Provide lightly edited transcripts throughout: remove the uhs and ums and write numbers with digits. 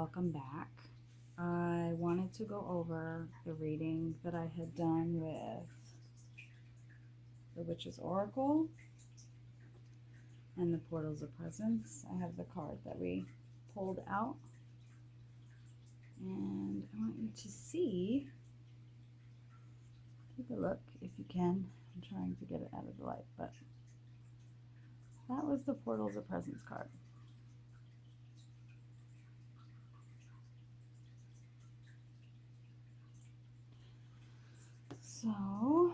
welcome back. I wanted to go over the reading that I had done with the Witch's Oracle and the Portals of Presence. I have the card that we pulled out, and I want you to see, take a look if you can. I'm trying to get it out of the light, but that was the Portals of Presence card. So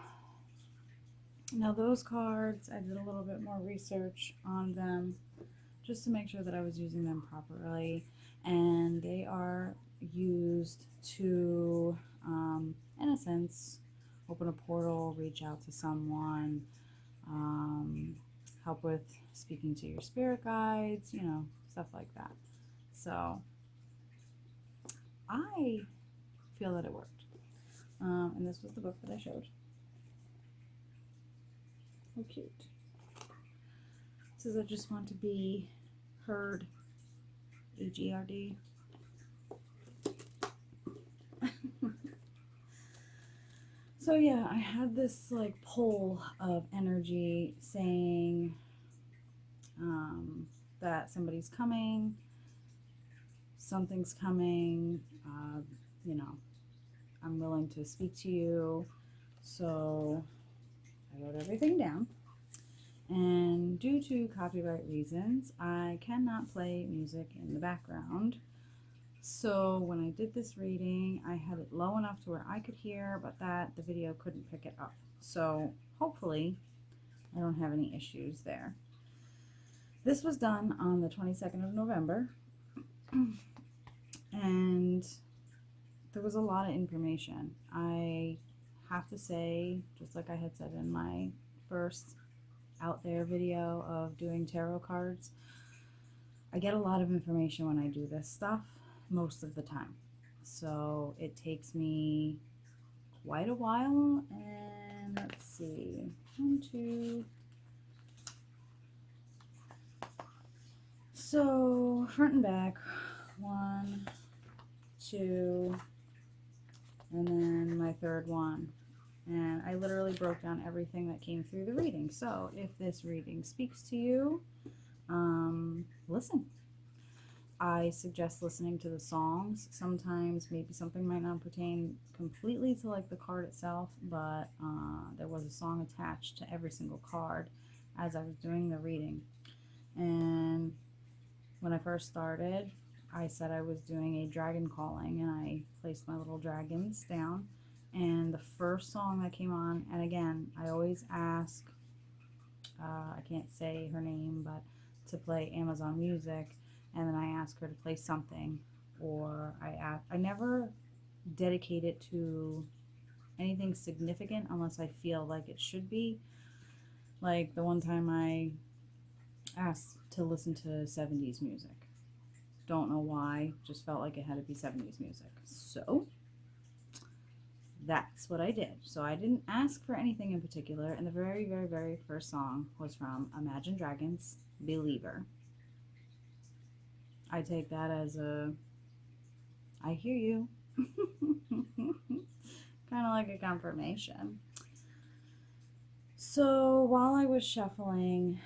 now those cards, I did a little bit more research on them just to make sure that I was using them properly, and they are used to, in a sense, open a portal, reach out to someone, help with speaking to your spirit guides, you know, stuff like that. So I feel that it worked. And this was the book that I showed. How cute. It says, I just want to be heard. H-E-R-D. So yeah, I had this like pull of energy saying that somebody's coming, something's coming, you know, I'm willing to speak to you. So I wrote everything down, and due to copyright reasons, I cannot play music in the background. So when I did this reading, I had it low enough to where I could hear, but that the video couldn't pick it up. So hopefully I don't have any issues there. This was done on the 22nd of November, and there was a lot of information. I have to say, just like I had said in my first out there video of doing tarot cards, I get a lot of information when I do this stuff most of the time. So it takes me quite a while, and let's see, 1, 2. So front and back, 1, 2, and then my third one. And I literally broke down everything that came through the reading. So if this reading speaks to you, listen. I suggest listening to the songs. Sometimes maybe something might not pertain completely to like the card itself, but there was a song attached to every single card as I was doing the reading. And when I first started, I said I was doing a dragon calling, and I placed my little dragons down. And the first song that came on, and again, I always ask, I can't say her name, but to play Amazon Music, and then I ask her to play something, or I never dedicate it to anything significant unless I feel like it should be. Like the one time I asked to listen to 70s music. Don't know why, just felt like it had to be 70s music. So that's what I did. So I didn't ask for anything in particular, and the very, very, very first song was from Imagine Dragons' Believer. I take that as a, I hear you. Kind of like a confirmation. So while I was shuffling,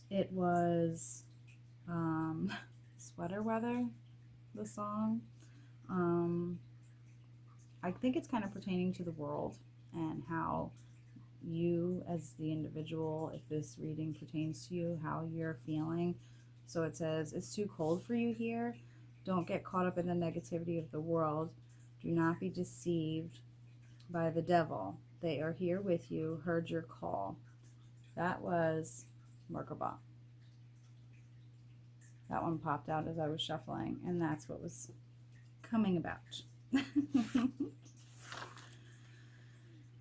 it was Sweater Weather, the song. I think it's kind of pertaining to the world and how you as the individual, if this reading pertains to you, how you're feeling. So it says, it's too cold for you here. Don't get caught up in the negativity of the world. Do not be deceived by the devil. They are here with you. Heard your call. That was Marka. That one popped out as I was shuffling, and that's what was coming about.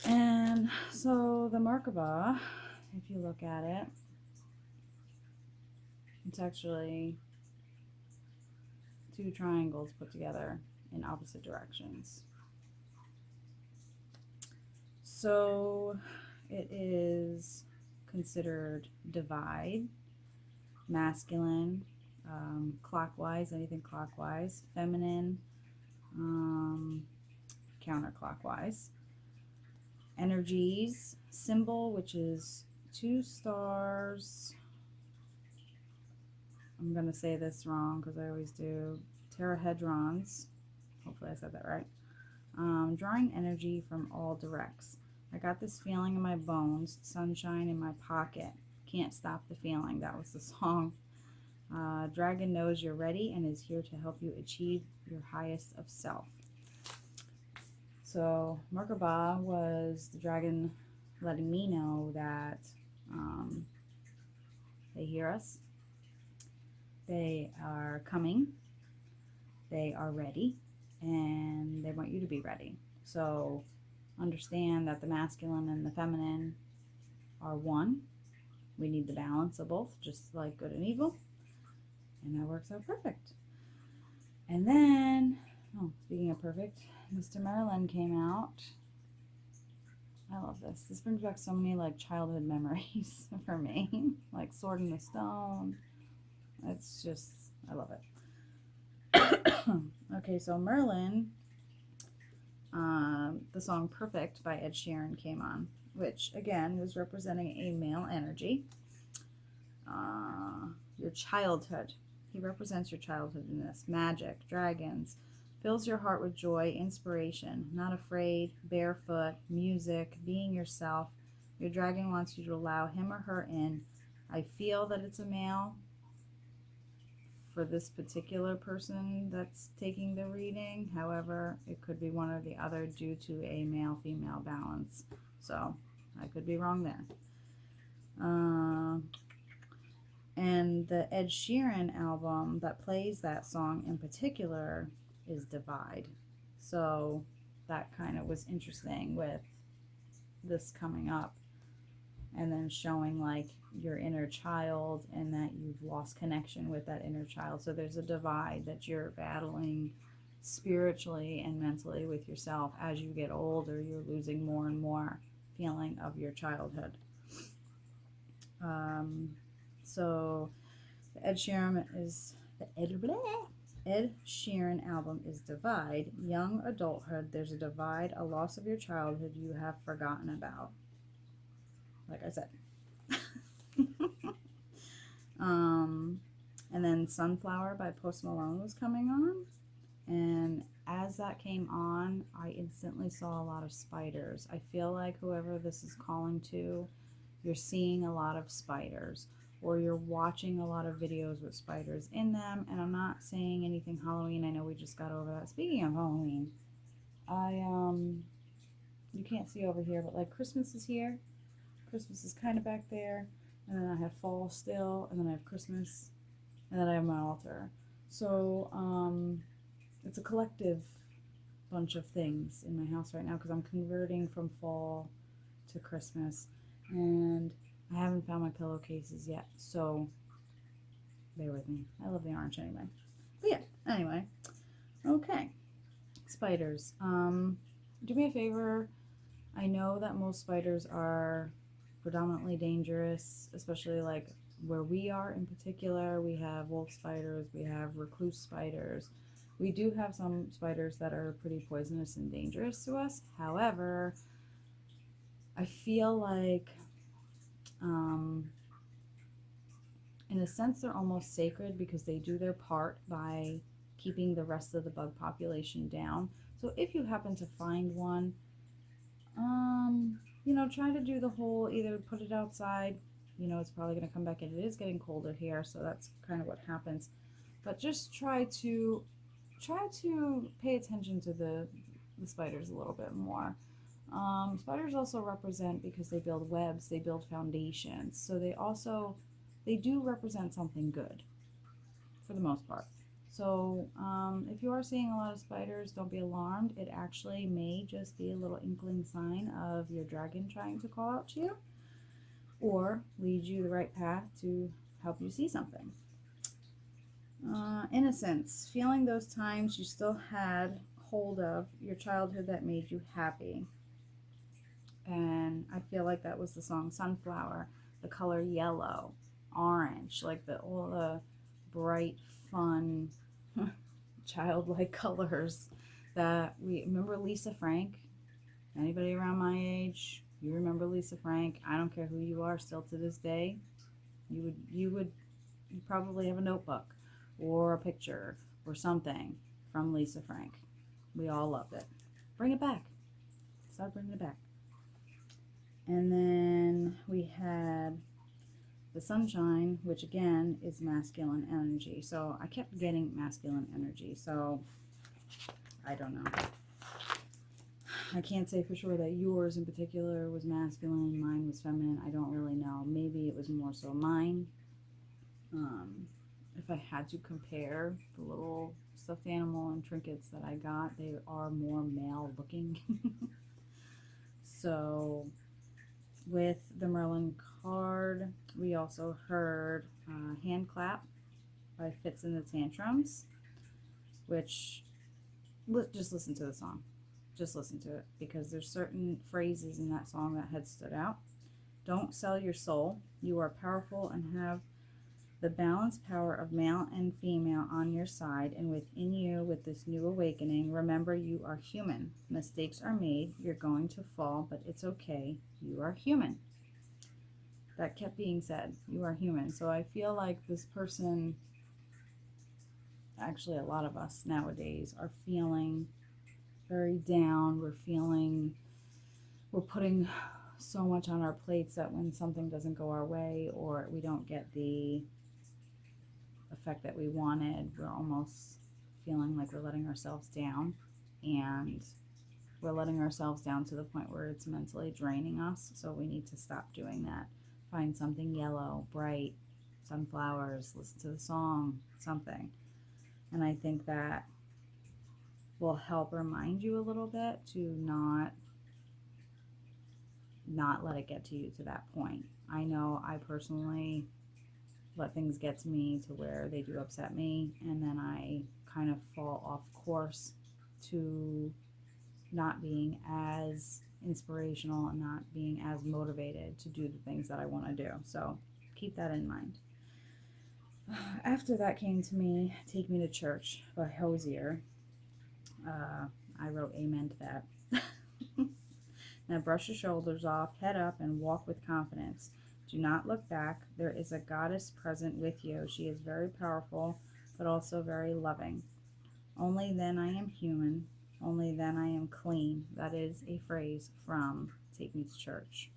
And so the Marka, if you look at it, it's actually 2 triangles put together in opposite directions. So it is considered divide, masculine, clockwise, anything clockwise, feminine, counterclockwise. Energies, symbol, which is 2 stars. I'm going to say this wrong because I always do. Terahedrons. Hopefully I said that right. Drawing energy from all directs. I got this feeling in my bones, sunshine in my pocket. Can't stop the feeling. That was the song. Dragon knows you're ready and is here to help you achieve your highest of self. So Merkaba was the dragon letting me know that they hear us. They are coming. They are ready. And they want you to be ready. So understand that the masculine and the feminine are one. We need the balance of both, just like good and evil. And that works out perfect. And then, oh, speaking of perfect, Mr. Merlin came out. I love this. This brings back so many like childhood memories for me. Like Sword in the Stone. It's just, I love it. Okay, so Merlin, the song Perfect by Ed Sheeran came on, which again was representing a male energy. Your childhood. He represents your childhood in this. Magic, dragons, fills your heart with joy, inspiration, not afraid, barefoot, music, being yourself. Your dragon wants you to allow him or her in. I feel that it's a male for this particular person that's taking the reading. However, it could be one or the other due to a male-female balance. So I could be wrong there. And the Ed Sheeran album that plays that song in particular is Divide. So that kind of was interesting with this coming up. And then showing like your inner child and that you've lost connection with that inner child. So there's a divide that you're battling spiritually and mentally with yourself. As you get older, you're losing more and more feeling of your childhood. So the Ed Sheeran album is Divide. Young adulthood, there's a divide, a loss of your childhood you have forgotten about. Like I said. And then Sunflower by Post Malone was coming on. And as that came on, I instantly saw a lot of spiders. I feel like whoever this is calling to, you're seeing a lot of spiders. Or you're watching a lot of videos with spiders in them. And I'm not saying anything Halloween. I know we just got over that. Speaking of Halloween, you can't see over here, but like Christmas is here. Christmas is kind of back there, and then I have fall still, and then I have Christmas, and then I have my altar. So it's a collective bunch of things in my house right now because I'm converting from fall to Christmas, and I haven't found my pillowcases yet, so bear with me. I love the orange anyway. But yeah, anyway, okay. Spiders. Do me a favor. I know that most spiders are predominantly dangerous, especially like where we are in particular. We have wolf spiders, we have recluse spiders. We do have some spiders that are pretty poisonous and dangerous to us. However, I feel like in a sense they're almost sacred because they do their part by keeping the rest of the bug population down. So if you happen to find one, you know, try to do the whole, either put it outside, you know, it's probably going to come back in. It is getting colder here, so that's kind of what happens. But just try to pay attention to the spiders a little bit more. Spiders also represent, because they build webs, they build foundations. So they do represent something good for the most part. So if you are seeing a lot of spiders, don't be alarmed. It actually may just be a little inkling sign of your dragon trying to call out to you or lead you the right path to help you see something. Innocence, feeling those times you still had hold of your childhood that made you happy. And I feel like that was the song Sunflower, the color yellow, orange, like all the bright, fun, childlike colors that we remember. Lisa Frank. Anybody around my age, you remember Lisa Frank? I don't care who you are, still to this day, you probably have a notebook or a picture or something from Lisa Frank. We all loved it. Bring it back. Start bringing it back. And then we had the sunshine, which again is masculine energy. So I kept getting masculine energy. So I don't know. I can't say for sure that yours in particular was masculine, mine was feminine. I don't really know. Maybe it was more so mine. If I had to compare the little stuffed animal and trinkets that I got, they are more male looking. So with the Merlin card, we also heard Hand Clap by Fits in the Tantrums, which, just listen to the song. Just listen to it, because there's certain phrases in that song that had stood out. Don't sell your soul. You are powerful and have the balanced power of male and female on your side and within you. With this new awakening, remember you are human. Mistakes are made. You're going to fall, but it's okay. You are human. That kept being said. You are human. So I feel like this person, actually a lot of us nowadays, are feeling very down. We're putting so much on our plates that when something doesn't go our way or we don't get the effect that we wanted, we're almost feeling like we're letting ourselves down, and we're letting ourselves down to the point where it's mentally draining us. So we need to stop doing that. Find something yellow, bright, sunflowers, listen to the song, something. And I think that will help remind you a little bit to not let it get to you to that point. I know I personally let things get to me to where they do upset me, and then I kind of fall off course to not being as inspirational and not being as motivated to do the things that I want to do. So keep that in mind. After that came to me, Take Me to Church by Hosier. I wrote amen to that. Now brush your shoulders off, head up, and walk with confidence. Do not look back. There is a goddess present with you. She is very powerful, but also very loving. Only then I am human. Only then I am clean. That is a phrase from Take Me to Church.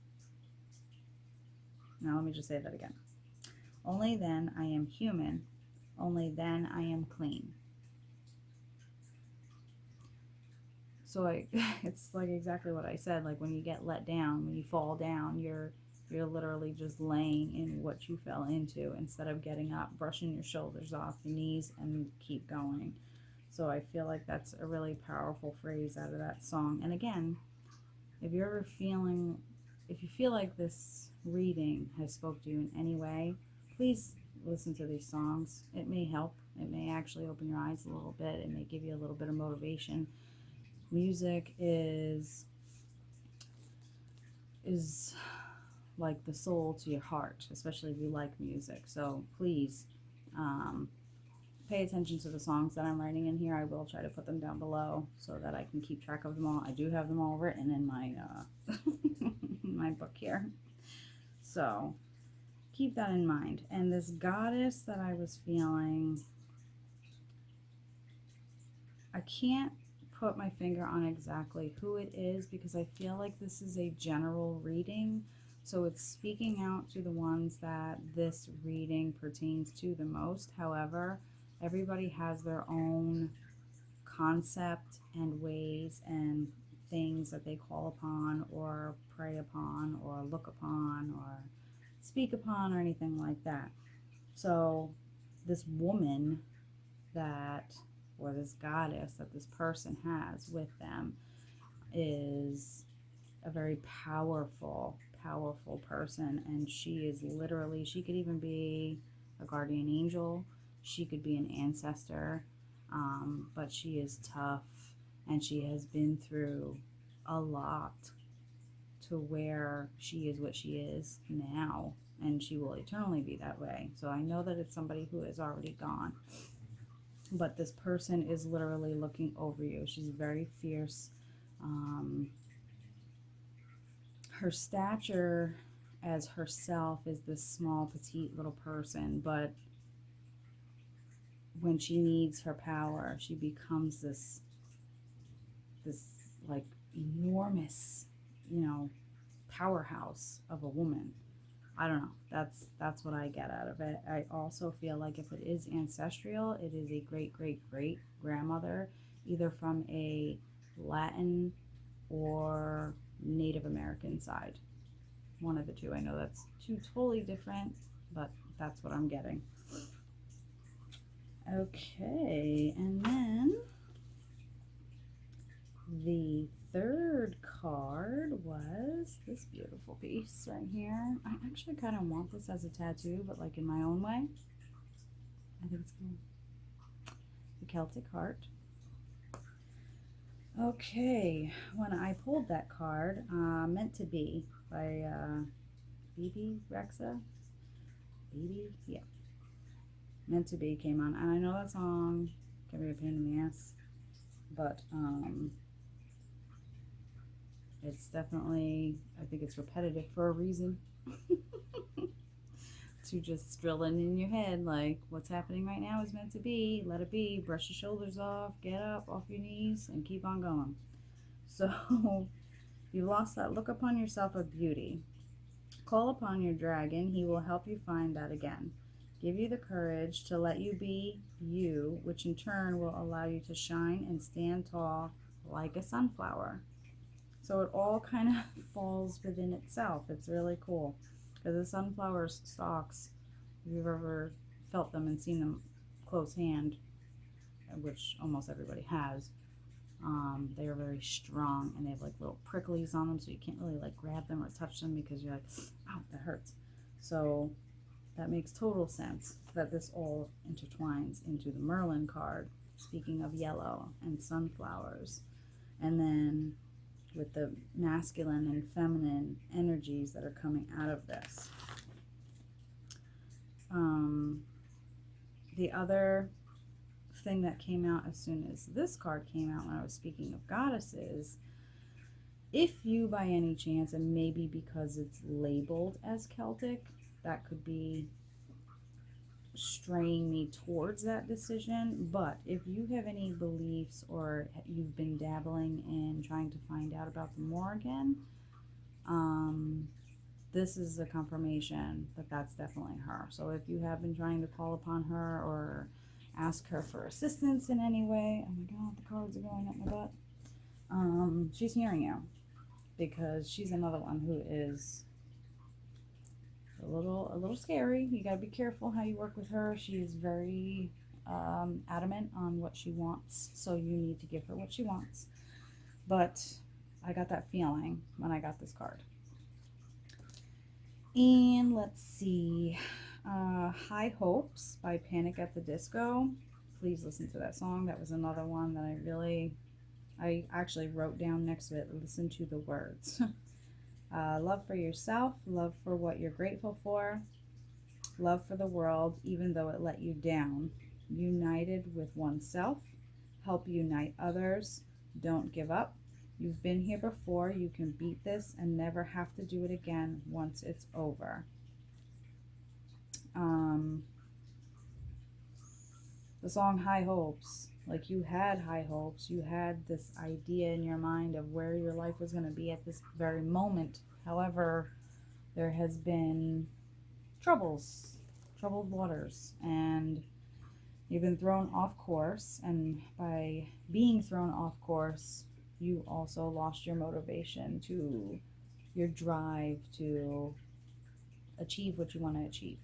Now let me just say that again. Only then I am human. Only then I am clean. So it's like exactly what I said. Like when you get let down, when you fall down, you're literally just laying in what you fell into instead of getting up, brushing your shoulders off, your knees, and keep going. So I feel like that's a really powerful phrase out of that song. And again, if you feel like this reading has spoke to you in any way, please listen to these songs. It may help. It may actually open your eyes a little bit. It may give you a little bit of motivation. Music is like the soul to your heart, especially if you like music. So please pay attention to the songs that I'm writing in here. I will try to put them down below so that I can keep track of them all. I do have them all written in my my book here. So keep that in mind. And this goddess that I was feeling, I can't put my finger on exactly who it is because I feel like this is a general reading. So it's speaking out to the ones that this reading pertains to the most. However, everybody has their own concept and ways and things that they call upon or pray upon or look upon or speak upon or anything like that. So this woman or this goddess that this person has with them is a very powerful person, and she could even be a guardian angel, she could be an ancestor, but she is tough and she has been through a lot to where she is what she is now, and she will eternally be that way. So I know that it's somebody who is already gone, but this person is literally looking over you. She's very fierce. Her stature as herself is this small, petite little person, but when she needs her power, she becomes this like enormous, powerhouse of a woman. I don't know. That's what I get out of it. I also feel like if it is ancestral, it is a great great great grandmother, either from a Latin or Native American side. One of the two. I know that's two totally different, but that's what I'm getting. Okay, and then the third card was this beautiful piece right here. I actually kind of want this as a tattoo, but like in my own way. I think it's cool. The Celtic Heart. Okay, when I pulled that card, Meant to Be by Bebe, Rexha? Bebe? Yeah. Meant to Be came on, and I know that song can be a pain in the ass, but it's definitely, I think it's repetitive for a reason. To just drill it in your head, like what's happening right now is meant to be. Let it be. Brush your shoulders off, get up off your knees, and keep on going. So you lost that. Look upon yourself of beauty. Call upon your dragon. He will help you find that again. Give you the courage to let you be you, which in turn will allow you to shine and stand tall like a sunflower. So it all kind of falls within itself. It's really cool. Because the sunflower stalks, if you've ever felt them and seen them close hand, which almost everybody has, they are very strong, and they have like little pricklies on them, so you can't really like grab them or touch them because you're like, ow, that hurts. So that makes total sense that this all intertwines into the Merlin card, speaking of yellow and sunflowers. And then with the masculine and feminine energies that are coming out of this. The other thing that came out as soon as this card came out when I was speaking of goddesses, if you by any chance, and maybe because it's labeled as Celtic, that could be straying me towards that decision. But if you have any beliefs or you've been dabbling in trying to find out about the Morrigan, this is a confirmation that that's definitely her. So if you have been trying to call upon her or ask her for assistance in any way, oh my god, the cards are going up my butt, she's hearing you, because she's another one who is a little scary. You got to be careful how you work with her. She is very adamant on what she wants, so you need to give her what she wants. But I got that feeling when I got this card. And let's see, High Hopes by Panic at the Disco. Please listen to that song. That was another one that I actually wrote down next to it, listen to the words. Love for yourself, love for what you're grateful for, love for the world, even though it let you down. United with oneself, help unite others, don't give up. You've been here before, you can beat this and never have to do it again once it's over. The song High Hopes, like you had high hopes, you had this idea in your mind of where your life was going to be at this very moment. However, there has been troubled waters, and you've been thrown off course, and by being thrown off course, you also lost your motivation, to your drive to achieve what you want to achieve.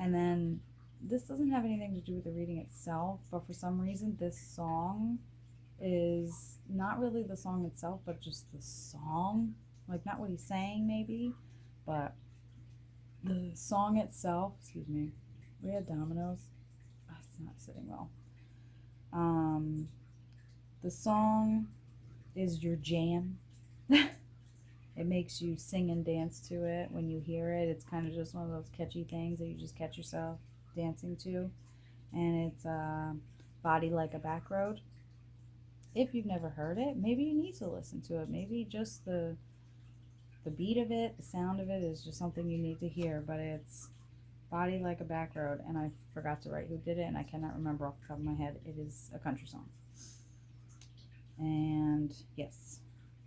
And then this doesn't have anything to do with the reading itself, but for some reason this song is not really the song itself, but just the song, like not what he's saying maybe, but the song itself. Excuse me, we had dominoes. Oh, it's not sitting well. The song is your jam. It makes you sing and dance to it when you hear it. It's kind of just one of those catchy things that you just catch yourself dancing to. And it's Body Like a Back Road. If you've never heard it, maybe you need to listen to it. Maybe just the beat of it, the sound of it is just something you need to hear. But it's Body Like a Back Road, and I forgot to write who did it, and I cannot remember off the top of my head. It is a country song. And yes,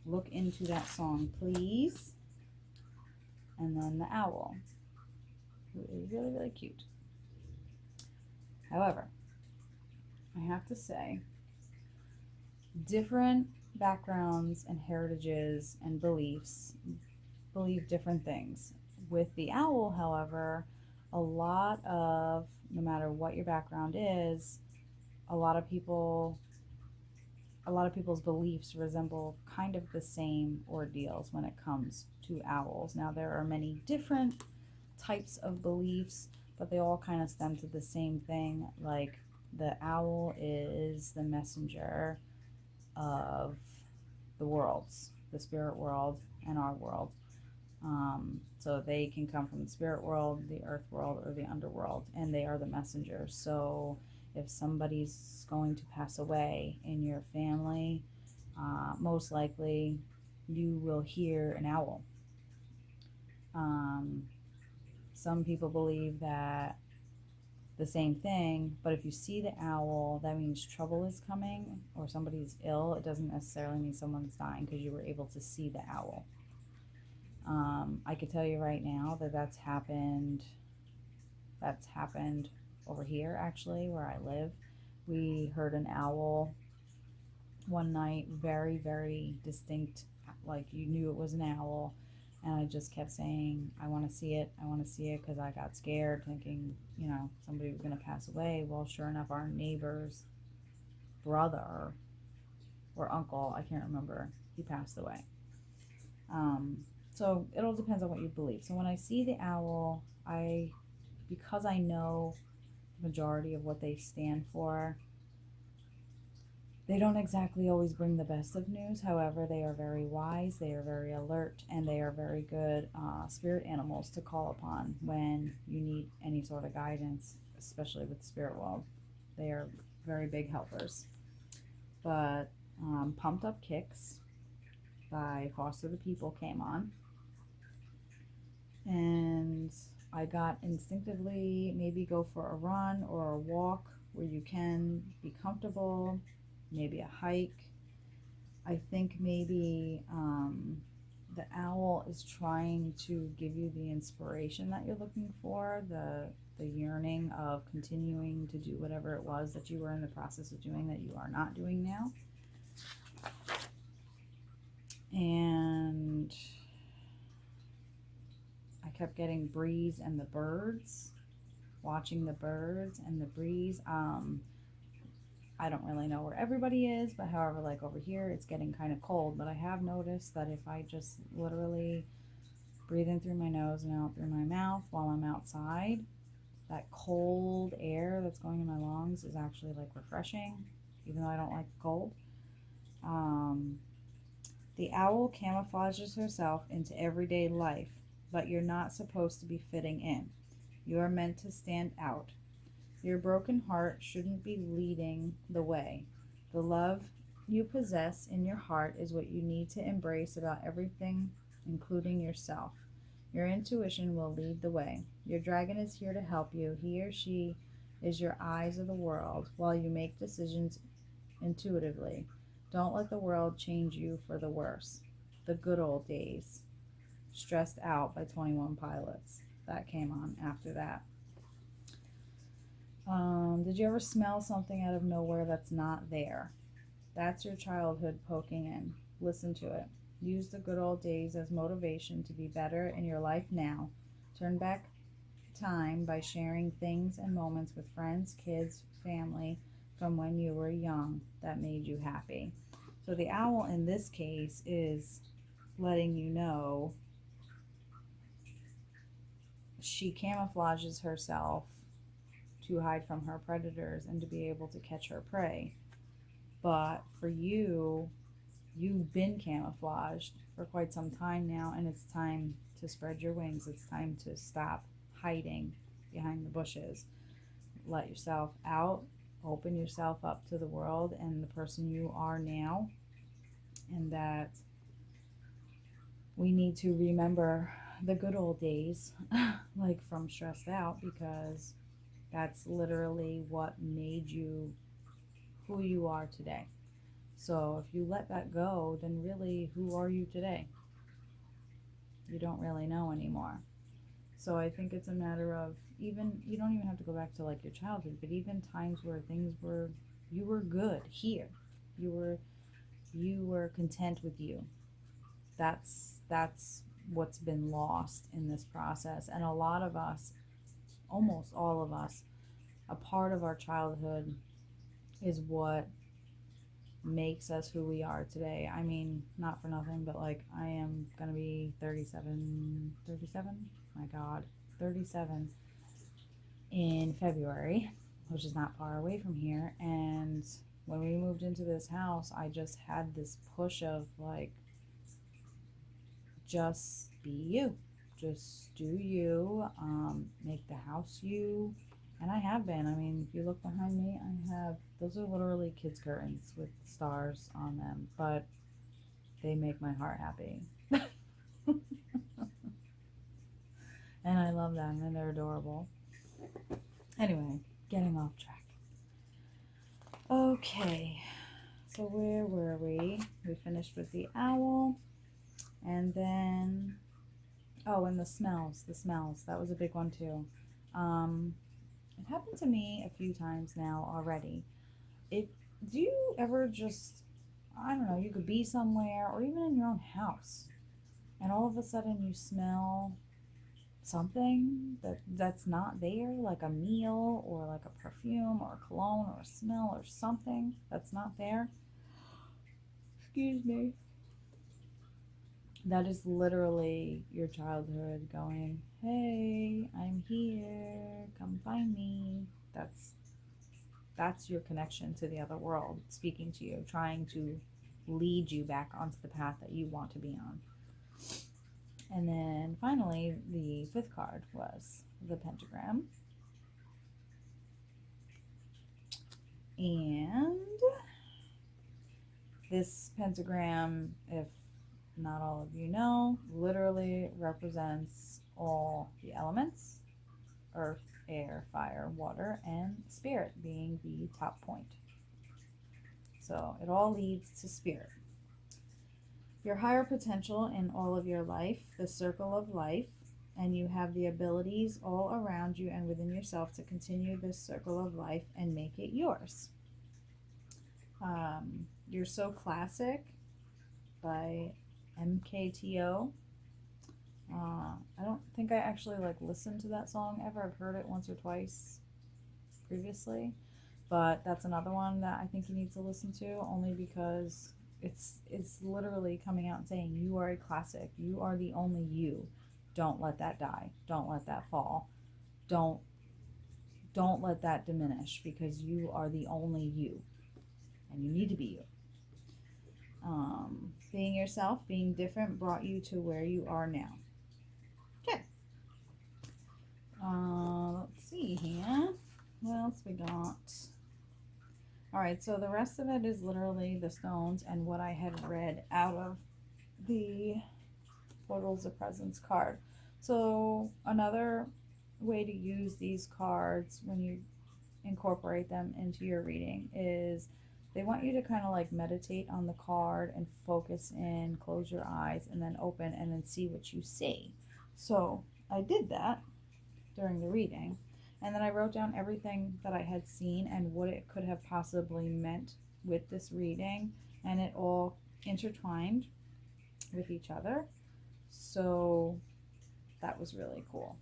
look into that song, please. And then the owl, who is really, really cute. However, I have to say, different backgrounds and heritages and beliefs believe different things. With the owl, however, a lot of, no matter what your background is, a lot of people's beliefs resemble kind of the same ordeals when it comes to owls. Now, there are many different types of beliefs, but they all kind of stem to the same thing. Like, the owl is the messenger of the worlds, the spirit world and our world. So they can come from the spirit world, the earth world, or the underworld, and they are the messengers. So if somebody's going to pass away in your family, most likely you will hear an owl. Some people believe that the same thing, but if you see the owl, that means trouble is coming or somebody's ill. It doesn't necessarily mean someone's dying because you were able to see the owl. I could tell you right now that that's happened over here, actually, where I live. We heard an owl one night, very, very distinct, like you knew it was an owl. And I just kept saying, I want to see it, because I got scared, thinking, somebody was going to pass away. Well, sure enough, our neighbor's brother or uncle, I can't remember, he passed away. So it all depends on what you believe. So when I see the owl, because I know the majority of what they stand for, they don't exactly always bring the best of news. However, they are very wise, they are very alert, and they are very good spirit animals to call upon when you need any sort of guidance, especially with the spirit world. They are very big helpers. But Pumped Up Kicks by Foster the People came on, and I got instinctively maybe go for a run or a walk where you can be comfortable, maybe a hike. I think maybe the owl is trying to give you the inspiration that you're looking for, the yearning of continuing to do whatever it was that you were in the process of doing that you are not doing now. And I kept getting breeze and the birds, watching the birds and the breeze. I don't really know where everybody is, but however, like over here, it's getting kind of cold. But I have noticed that if I just literally breathe in through my nose and out through my mouth while I'm outside, that cold air that's going in my lungs is actually like refreshing, even though I don't like the cold. The owl camouflages herself into everyday life, but you're not supposed to be fitting in. You are meant to stand out. Your broken heart shouldn't be leading the way. The love you possess in your heart is what you need to embrace about everything, including yourself. Your intuition will lead the way. Your dragon is here to help you. He or she is your eyes of the world while you make decisions intuitively. Don't let the world change you for the worse. The Good Old Days. Stressed Out by 21 Pilots. That came on after that. Did you ever smell something out of nowhere that's not there? That's your childhood poking in. Listen to it. Use the good old days as motivation to be better in your life now. Turn back time by sharing things and moments with friends, kids, family from when you were young that made you happy. So the owl in this case is letting you know she camouflages herself to hide from her predators and to be able to catch her prey. But for you, you've been camouflaged for quite some time now, and it's time to spread your wings. It's time to stop hiding behind the bushes. Let yourself out, open yourself up to the world and the person you are now, and that we need to remember the good old days, like from Stressed Out, because that's literally what made you who you are today. So if you let that go, then really, who are you today? You don't really know anymore. So I think it's a matter of, even, you don't even have to go back to like your childhood, but even times where things were, you were good here. You were content with you. That's what's been lost in this process. And a lot of us, almost all of us, a part of our childhood is what makes us who we are today. I mean, not for nothing, but like, I am gonna be 37, my God, 37 in February, which is not far away from here. And when we moved into this house, I just had this push of like, just be you, just do you, make the house you. And I have been. I mean, if you look behind me, I have, those are literally kids' curtains with stars on them, but they make my heart happy. And I love them, and they're adorable. Anyway, getting off track. Okay, so where were we? We finished with the owl, and then, oh, and the smells, that was a big one too. It happened to me a few times now already. Do you ever just, I don't know, you could be somewhere or even in your own house, and all of a sudden you smell something that's not there, like a meal or like a perfume or a cologne or a smell or something that's not there. Excuse me. That is literally your childhood going, hey, I'm here, come find me. That's your connection to the other world, speaking to you, trying to lead you back onto the path that you want to be on. And then finally, the fifth card was the pentagram. And this pentagram, if not all of you know, literally represents all the elements: earth, air, fire, water, and spirit being the top point. So it all leads to spirit. Your higher potential in all of your life, the circle of life, and you have the abilities all around you and within yourself to continue this circle of life and make it yours. You're So Classic by MKTO. I don't think I actually like listened to that song ever. I've heard it once or twice previously, but that's another one that I think you need to listen to, only because it's literally coming out and saying you are a classic. You are the only you. Don't let that die. Don't let that fall. Don't let that diminish, because you are the only you, and you need to be you. Being yourself, being different brought you to where you are now. Okay. Let's see here. What else we got? Alright, so the rest of it is literally the stones and what I had read out of the Portals of Presence card. So another way to use these cards when you incorporate them into your reading is they want you to kind of like meditate on the card and focus in, close your eyes, and then open and then see what you see. So I did that during the reading, and then I wrote down everything that I had seen and what it could have possibly meant with this reading, and it all intertwined with each other. So that was really cool.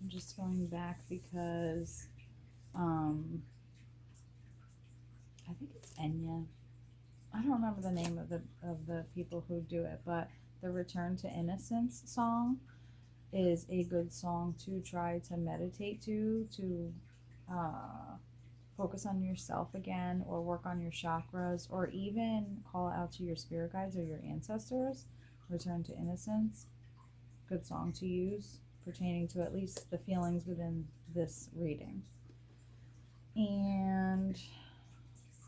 I'm just going back because I think it's Enya. I don't remember the name of the people who do it, but the Return to Innocence song is a good song to try to meditate to focus on yourself again, or work on your chakras, or even call out to your spirit guides or your ancestors. Return to Innocence. Good song to use pertaining to at least the feelings within this reading. And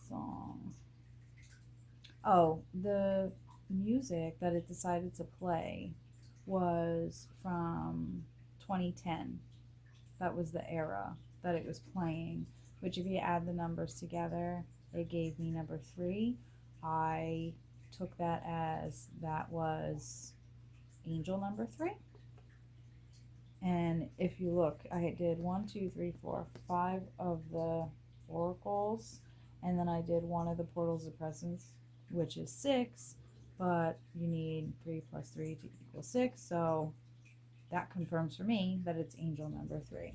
song. Oh, the music that it decided to play was from 2010. That was the era that it was playing, which if you add the numbers together, it gave me number 3. I took that as that was angel number 3. And if you look, I did 1, 2, 3, 4, 5 of the oracles, and then I did one of the portals of presence, which is 6, but you need 3 plus 3 to equal 6, so that confirms for me that it's angel number 3.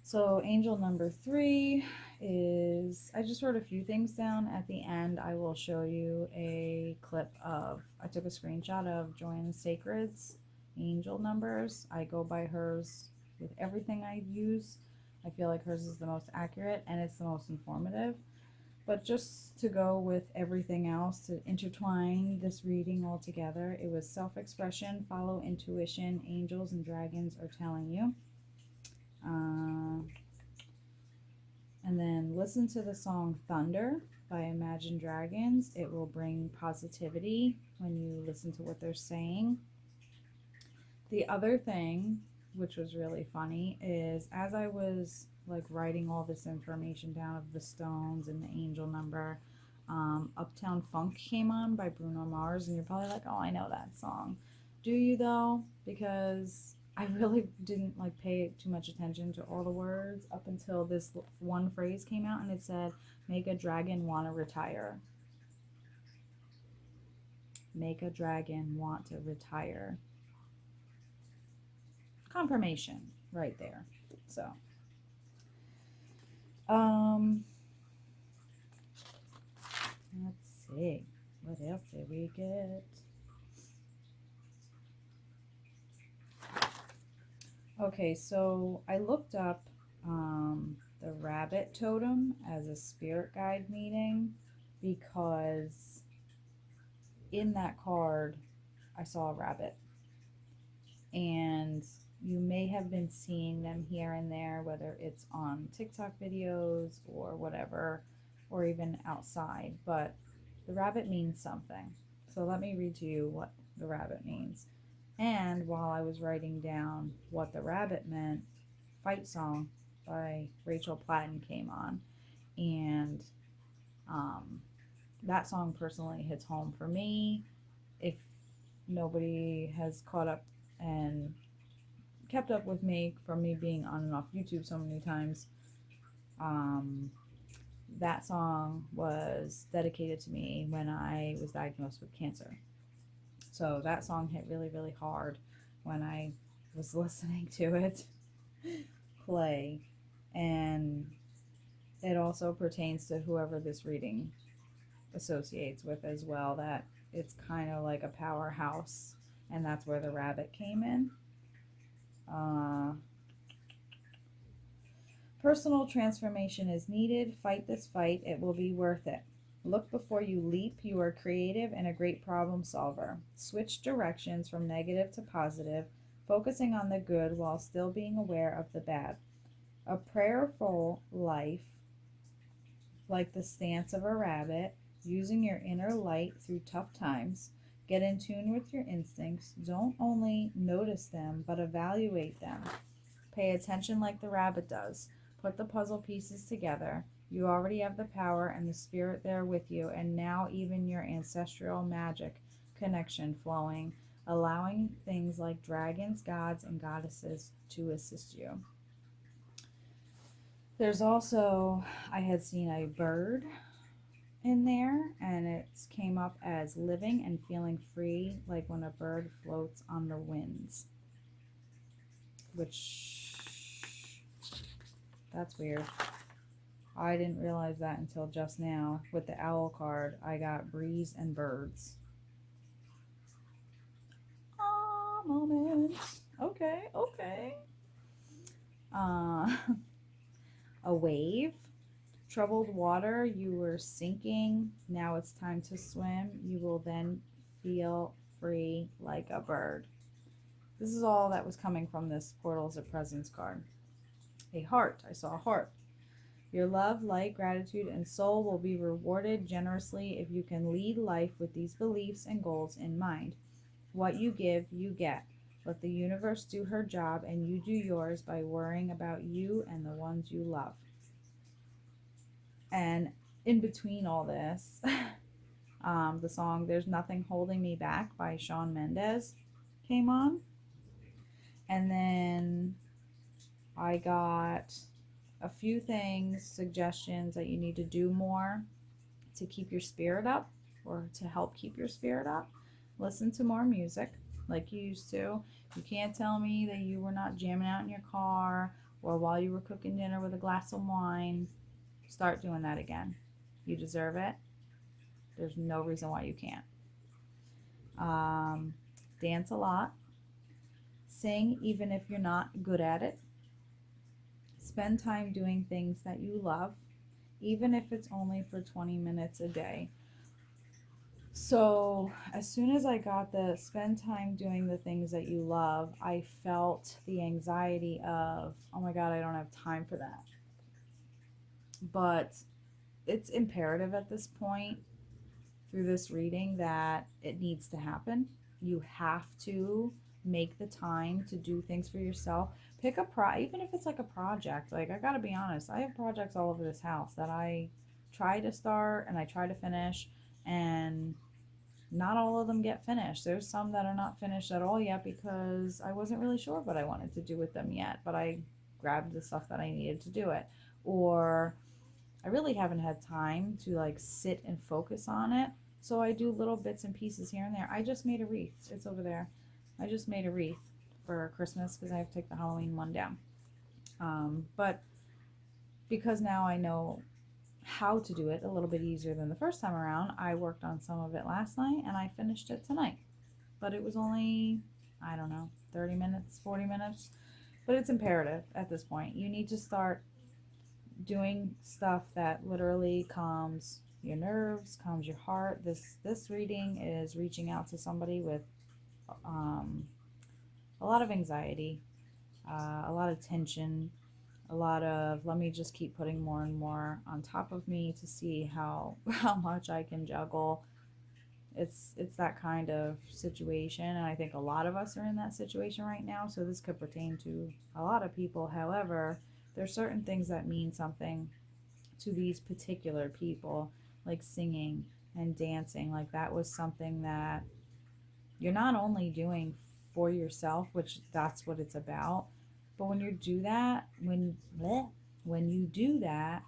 So angel number 3 is, I just wrote a few things down. At the end, I will show you a clip of, I took a screenshot of JoanneSacred's angel numbers. I go by hers with everything I use. I feel like hers is the most accurate and it's the most informative. But just to go with everything else, to intertwine this reading all together, it was self-expression, follow intuition, angels and dragons are telling you. And then listen to the song Thunder by Imagine Dragons. It will bring positivity when you listen to what they're saying. The other thing, which was really funny, is as I was like writing all this information down of the stones and the angel number, Uptown Funk came on by Bruno Mars, and you're probably like, oh, I know that song. Do you though? Because I really didn't like pay too much attention to all the words up until this one phrase came out, and it said, make a dragon want to retire. Make a dragon want to retire. Confirmation right there. So let's see, what else did we get? Okay, so I looked up the rabbit totem as a spirit guide meeting because in that card I saw a rabbit, and you may have been seeing them here and there, whether it's on TikTok videos or whatever, or even outside, but the rabbit means something. So let me read to you what the rabbit means. And while I was writing down what the rabbit meant, Fight Song by Rachel Platten came on, and that song personally hits home for me. If nobody has caught up and kept up with me from me being on and off YouTube so many times, that song was dedicated to me when I was diagnosed with cancer. So that song hit really, really hard when I was listening to it play. And it also pertains to whoever this reading associates with as well, that it's kind of like a powerhouse, and that's where the rabbit came in. Personal transformation is needed. Fight this fight. It will be worth it. Look before you leap. You are creative and a great problem solver. Switch directions from negative to positive, focusing on the good while still being aware of the bad. A prayerful life, like the stance of a rabbit, using your inner light through tough times. Get in tune with your instincts. Don't only notice them, but evaluate them. Pay attention like the rabbit does. Put the puzzle pieces together. You already have the power and the spirit there with you, and now even your ancestral magic connection flowing, allowing things like dragons, gods, and goddesses to assist you. There's also, I had seen a bird in there, and it came up as living and feeling free, like when a bird floats on the winds, which, that's weird. I didn't realize that until just now. With the owl card, I got breeze and birds. Ah, moment. Okay, okay. a wave. Troubled water, you were sinking. Now it's time to swim. You will then feel free like a bird. This is all that was coming from this Portals of Presence card. A heart. I saw a heart. Your love, light, gratitude, and soul will be rewarded generously if you can lead life with these beliefs and goals in mind. What you give, you get. Let the universe do her job and you do yours by worrying about you and the ones you love. And in between all this, the song There's Nothing Holding Me Back by Shawn Mendes came on. And then I got a few things, suggestions that you need to do more to keep your spirit up or to help keep your spirit up. Listen to more music like you used to. You can't tell me that you were not jamming out in your car or while you were cooking dinner with a glass of wine. Start doing that again. You deserve it. There's no reason why you can't. Dance a lot. Sing even if you're not good at it. Spend time doing things that you love, even if it's only for 20 minutes a day. So as soon as I got the spend time doing the things that you love, I felt the anxiety of, oh my God, I don't have time for that. But it's imperative at this point through this reading that it needs to happen. You have to make the time to do things for yourself. Pick a even if it's like a project. Like, I gotta be honest, I have projects all over this house that I try to start and I try to finish, and not all of them get finished. There's some that are not finished at all yet because I wasn't really sure what I wanted to do with them yet, but I grabbed the stuff that I needed to do it. Or I really haven't had time to like sit and focus on it, so I do little bits and pieces here and there. I just made a wreath. It's over there. I just made a wreath for Christmas because I have to take the Halloween one down. But because now I know how to do it a little bit easier than the first time around, I worked on some of it last night and I finished it tonight. But it was only, I don't know, 30 minutes, 40 minutes. But it's imperative at this point. You need to start doing stuff that literally calms your nerves, calms your heart. This reading is reaching out to somebody with a lot of anxiety, a lot of tension, a lot of let me just keep putting more and more on top of me to see how much I can juggle. It's that kind of situation, and I think a lot of us are in that situation right now, so this could pertain to a lot of people. However, there's certain things that mean something to these particular people, like singing and dancing. Like, that was something that you're not only doing for yourself, which that's what it's about, but when you do that, when you do that,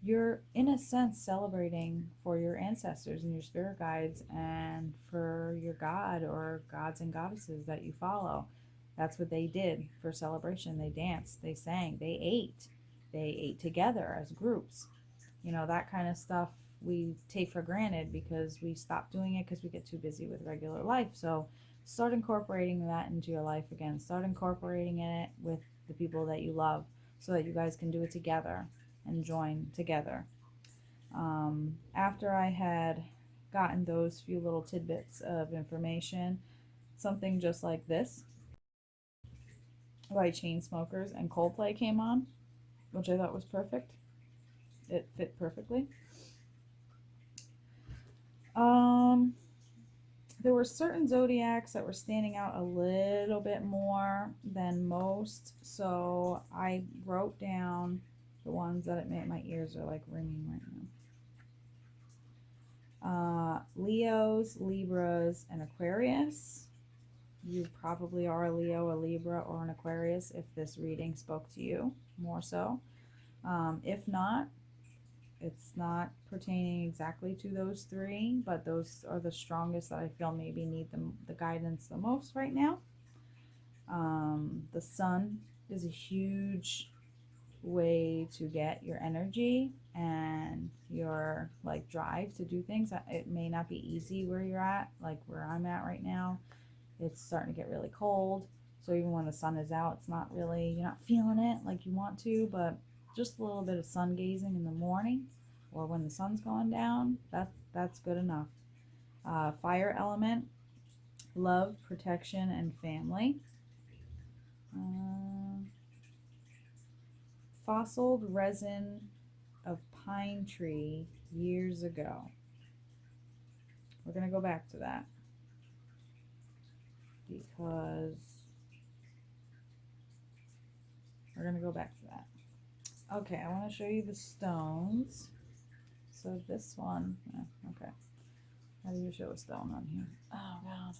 you're in a sense celebrating for your ancestors and your spirit guides and for your God or gods and goddesses that you follow. That's what they did for celebration. They danced, they sang, they ate together as groups. You know, that kind of stuff we take for granted because we stop doing it because we get too busy with regular life. So start incorporating that into your life again. Start incorporating it with the people that you love so that you guys can do it together and join together. After I had gotten those few little tidbits of information, something just like this by Chainsmokers and Coldplay came on, which I thought was perfect. It fit perfectly. There were certain zodiacs that were standing out a little bit more than most, so I wrote down the ones that it made. My ears are like ringing right now. Leos, Libras, and Aquarius. You probably are a Leo, a Libra, or an Aquarius if this reading spoke to you more so. If not, it's not pertaining exactly to those three, but those are the strongest that I feel maybe need the guidance the most right now. The sun is a huge way to get your energy and your like drive to do things. It may not be easy where you're at, like where I'm at right now. It's starting to get really cold, so even when the sun is out, it's not really, you're not feeling it like you want to, but just a little bit of sun gazing in the morning or when the sun's going down, that's good enough. Fire element, love, protection, and family. Fossiled resin of pine tree years ago. We're going to go back to that because we're going to go back to that. Okay, I want to show you the stones. So this one, okay. How do you show a stone on here? Oh God.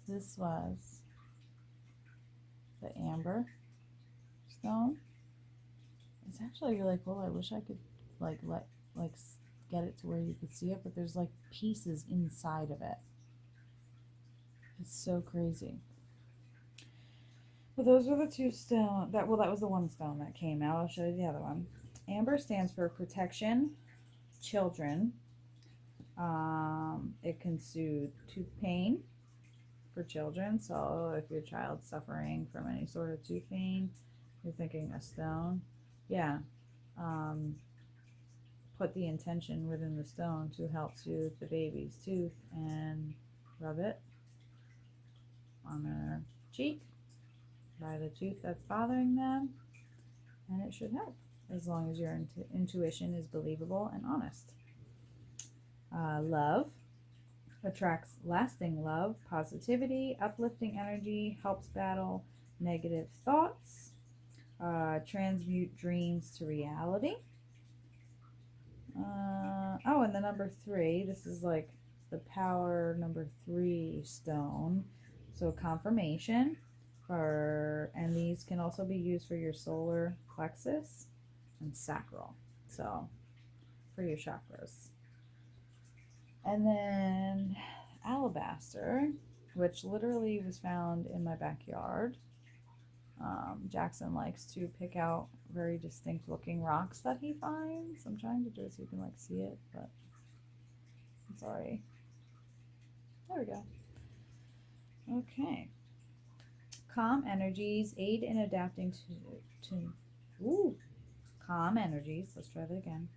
This was the amber stone. It's actually really cool. I wish I could get it to where you could see it, but there's like pieces inside of it. It's so crazy. Well, those were the two stone that was the one stone that came out. I'll show you the other one. Amber stands for protection, children. It can soothe tooth pain for children. So if your child's suffering from any sort of tooth pain, you're thinking a stone. Yeah. Put the intention within the stone to help soothe the baby's tooth and rub it on their cheek by the tooth that's bothering them, and it should help as long as your intuition is believable and honest. Love attracts lasting love, positivity, uplifting energy, helps battle negative thoughts, transmute dreams to reality. Oh, and the number 3, this is like the power number 3 stone. So confirmation, and these can also be used for your solar plexus and sacral. So for your chakras. And then alabaster, which literally was found in my backyard. Jackson likes to pick out very distinct looking rocks that he finds. I'm trying to do it so you can like see it, but I'm sorry. There we go. Okay. Calm energies aid in adapting calm energies. Let's try that again.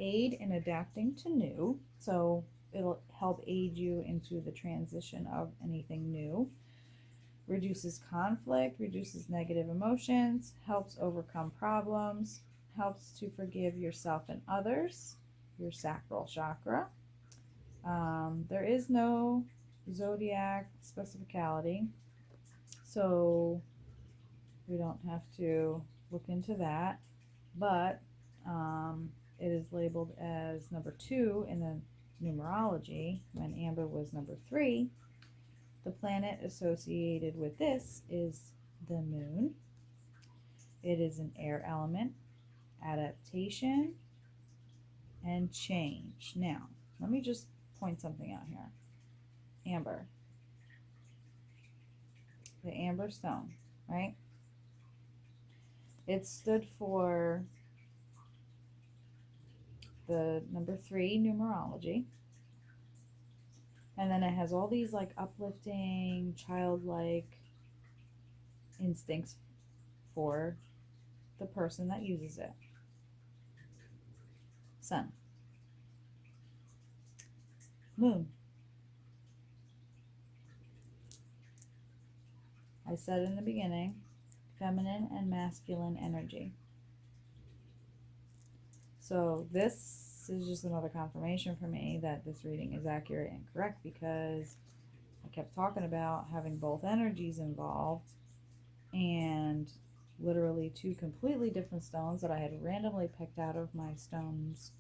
Aid in adapting to new. So it'll help aid you into the transition of anything new. Reduces conflict, reduces negative emotions, helps overcome problems, helps to forgive yourself and others, your sacral chakra. There is no zodiac specificality, so we don't have to look into that, but it is labeled as number 2 in the numerology when amber was number 3. The planet associated with this is the moon. It is an air element, adaptation, and change. Now, let me just point something out here. Amber. The amber stone, right? It stood for the number 3 numerology. And then it has all these like uplifting, childlike instincts for the person that uses it. Sun. Moon. I said in the beginning, feminine and masculine energy. So this is just another confirmation for me that this reading is accurate and correct, because I kept talking about having both energies involved, and literally 2 completely different stones that I had randomly picked out of my stones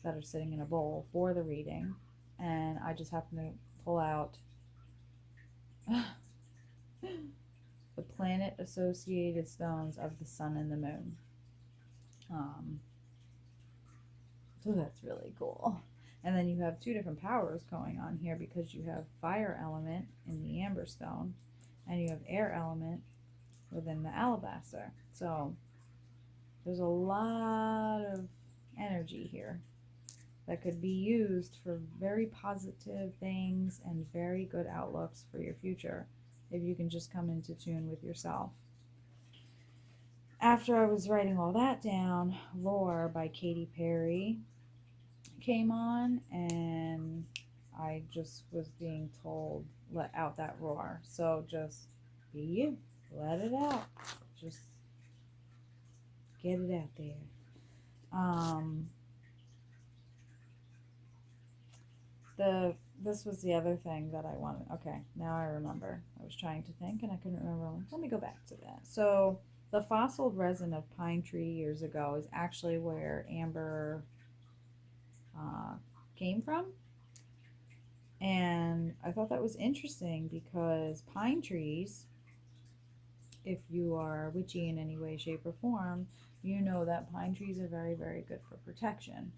that are sitting in a bowl for the reading, and I just happened to pull out the planet associated stones of the sun and the moon. So that's really cool. And then you have 2 different powers going on here, because you have fire element in the amber stone and you have air element within the alabaster. So there's a lot of energy here that could be used for very positive things and very good outlooks for your future if you can just come into tune with yourself. after I was writing all that down, Roar by Katy Perry came on, and I just was being told, let out that roar. So just be you. Let it out. Just get it out there. This was the other thing that I wanted. Okay, now I remember. I was trying to think and I couldn't remember. Let me go back to that. So the fossil resin of pine tree years ago is actually where amber came from. And I thought that was interesting because pine trees, if you are witchy in any way, shape, or form, you know that pine trees are very, very good for protection.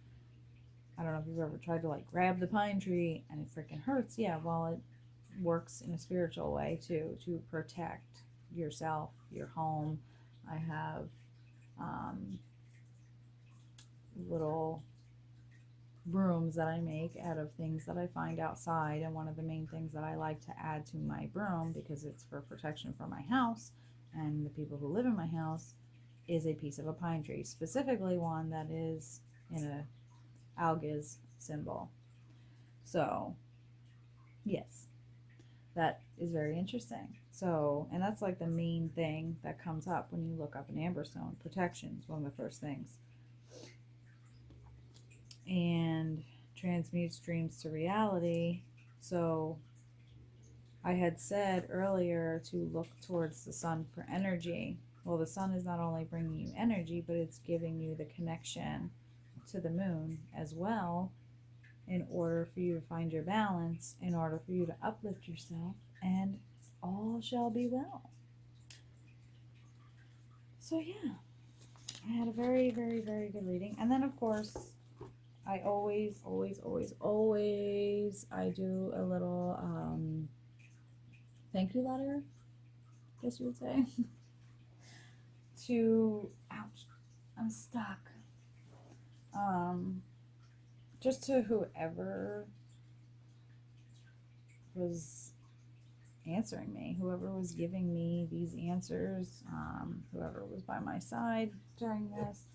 I don't know if you've ever tried to like grab the pine tree and it freaking hurts. Yeah, well, it works in a spiritual way too, to protect yourself, your home. I have little brooms that I make out of things that I find outside, and one of the main things that I like to add to my broom, because it's for protection for my house and the people who live in my house, is a piece of a pine tree, specifically one that is in a algae symbol. So yes, that is very interesting. So, and that's like the main thing that comes up when you look up an amber stone. Protection is one of the first things. And transmutes dreams to reality. So I had said earlier to look towards the sun for energy. Well, the sun is not only bringing you energy, but it's giving you the connection to the moon as well, in order for you to find your balance, in order for you to uplift yourself, and all shall be well. So yeah, I had a very, very, very good reading. And then of course, I always I do a little thank you letter, I guess you would say, to, ouch, I'm stuck. Just to whoever was answering me, whoever was giving me these answers, whoever was by my side during this.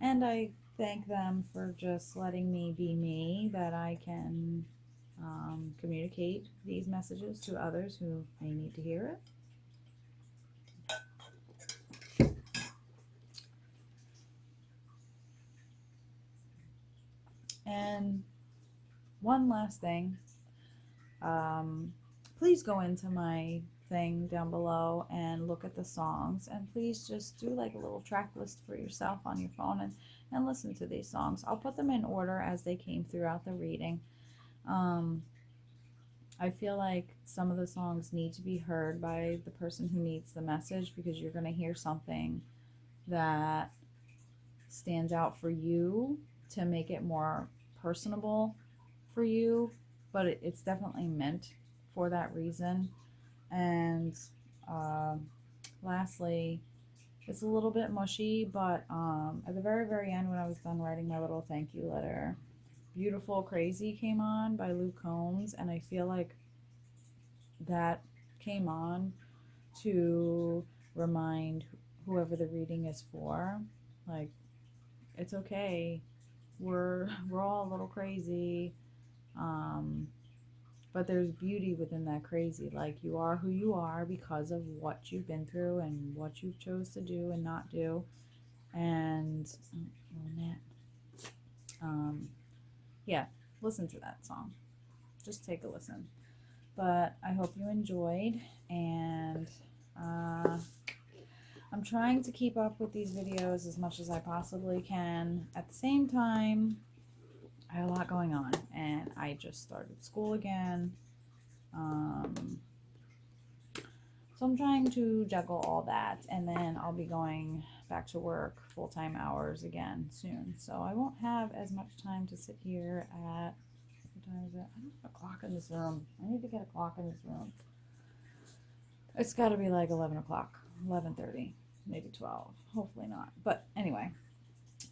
And I thank them for just letting me be me, that I can communicate these messages to others who may need to hear it. And one last thing, please go into my thing down below and look at the songs, and please just do like a little track list for yourself on your phone, and listen to these songs. I'll put them in order as they came throughout the reading. I feel like some of the songs need to be heard by the person who needs the message, because you're going to hear something that stands out for you to make it more personable for you, but it's definitely meant for that reason. And lastly, it's a little bit mushy, but at the very, very end, when I was done writing my little thank you letter, Beautiful Crazy came on by Luke Combs, and I feel like that came on to remind whoever the reading is for, like, it's okay, we're all a little crazy, but there's beauty within that crazy. Like, you are who you are because of what you've been through and what you've chose to do and not do. And yeah, listen to that song. Just take a listen. But I hope you enjoyed, and I'm trying to keep up with these videos as much as I possibly can. At the same time, I have a lot going on, and I just started school again. So I'm trying to juggle all that, and then I'll be going back to work full-time hours again soon. So I won't have as much time to sit here at, what time is it? I don't have a clock in this room. I need to get a clock in this room. It's got to be like 11 o'clock, 11:30, maybe 12. Hopefully not. But anyway,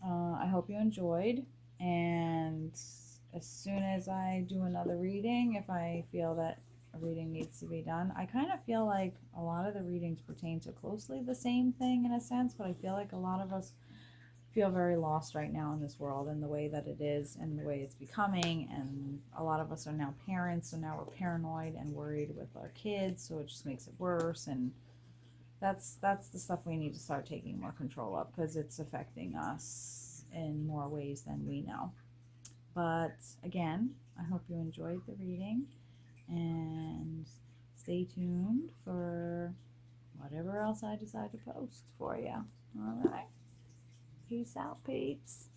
I hope you enjoyed, and as soon as I do another reading, if I feel that a reading needs to be done. I kind of feel like a lot of the readings pertain to closely the same thing in a sense, but I feel like a lot of us feel very lost right now in this world and the way that it is and the way it's becoming. And a lot of us are now parents, so now we're paranoid and worried with our kids, so it just makes it worse. And that's the stuff we need to start taking more control of, because it's affecting us in more ways than we know. But again, I hope you enjoyed the reading, and stay tuned for whatever else I decide to post for you. All right. Peace out, peeps.